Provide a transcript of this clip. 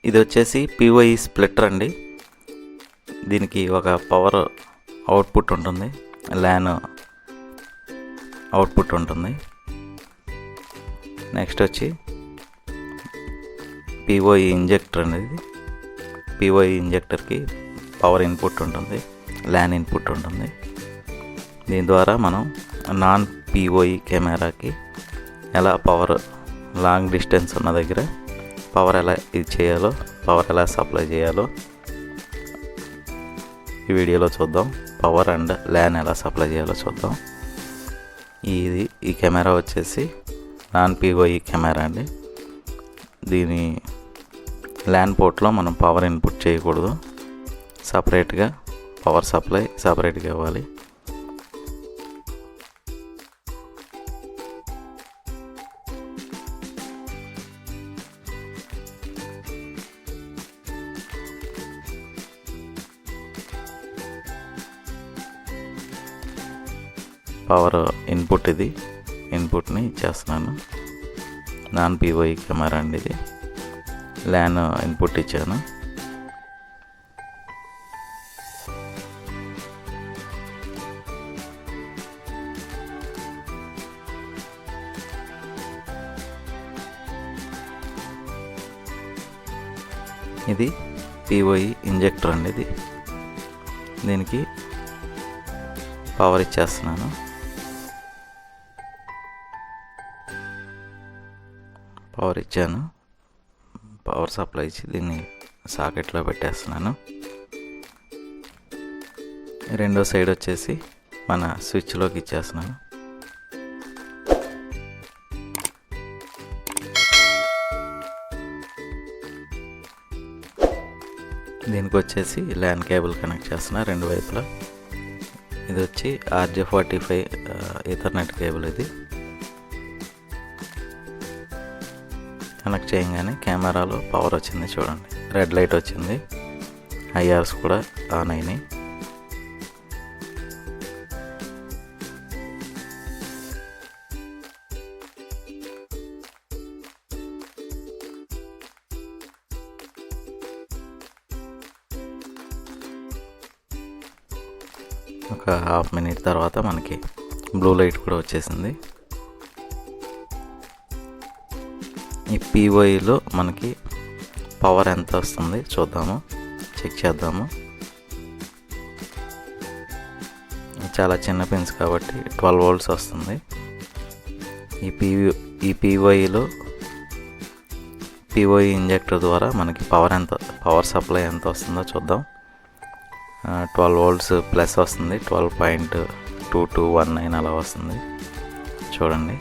ఇది వచ్చేసి PoE splitter అండి. దీనికి ఒక పవర్ అవుట్పుట్ ఉంటుంది, ల్యాన్ అవుట్పుట్ ఉంటుంది. నెక్స్ట్ వచ్చి పిఓఈ ఇంజెక్టర్ అనేది. పిఓఈ ఇంజెక్టర్కి పవర్ ఇన్పుట్ ఉంటుంది, ల్యాన్ ఇన్పుట్ ఉంటుంది. దీని ద్వారా మనం నాన్ పిఓఈ కెమెరాకి ఎలా పవర్ లాంగ్ డిస్టెన్స్ ఉన్న దగ్గర పవర్ ఎలా ఇది చేయాలో, పవర్ ఎలా సప్లై చేయాలో ఈ వీడియోలో చూద్దాం. పవర్ అండ్ ల్యాన్ ఎలా సప్లై చేయాలో చూద్దాం. ఈ కెమెరా వచ్చేసి నాన్ పిఓఈ కెమెరా అండి. దీని ల్యాన్ పోర్ట్లో మనం పవర్ ఇన్పుట్ చేయకూడదు, సపరేట్గా పవర్ సప్లై సపరేట్గా ఇవ్వాలి. పవర్ ఇన్పుట్ ఇది, ఇన్పుట్ని ఇచ్చేస్తున్నాను. నాన్ పిఓఈ కెమెరా అండి ఇది. ల్యాన్ ఇన్పుట్ ఇచ్చాను. ఇది పిఓఈ ఇంజెక్టర్ అండి. ఇది దీనికి పవర్ ఇచ్చేస్తున్నాను. పవర్ ఇచ్చాను, పవర్ సప్లై ఇచ్చి దీన్ని సాకెట్లో పెట్టేస్తున్నాను. రెండో సైడ్ వచ్చేసి మన స్విచ్లోకి ఇచ్చేస్తున్నాను. దీనికి వచ్చేసి ల్యాన్ కేబుల్ కనెక్ట్ చేస్తున్నా రెండు వైపులా. ఇది వచ్చి RJ45 ఈథర్నెట్ కేబుల్. ఇది కనెక్ట్ చేయగానే కెమెరాలో పవర్ వచ్చింది చూడండి, రెడ్ లైట్ వచ్చింది, IRs కూడా ఆన్ అయినాయి. ఒక హాఫ్ మినిట్ తర్వాత మనకి బ్లూ లైట్ కూడా వచ్చేసింది. ఈ పిఓఈలో మనకి పవర్ ఎంత వస్తుంది చూద్దాము, చెక్ చేద్దాము. చాలా చిన్న పిన్స్ కాబట్టి 12 volts వస్తుంది. ఈ పిఓఈలో పిఓఈ ఇంజెక్టర్ ద్వారా మనకి పవర్ సప్లై ఎంత వస్తుందో చూద్దాం. 12 volts ప్లస్ వస్తుంది, 12.2219 అలా వస్తుంది చూడండి.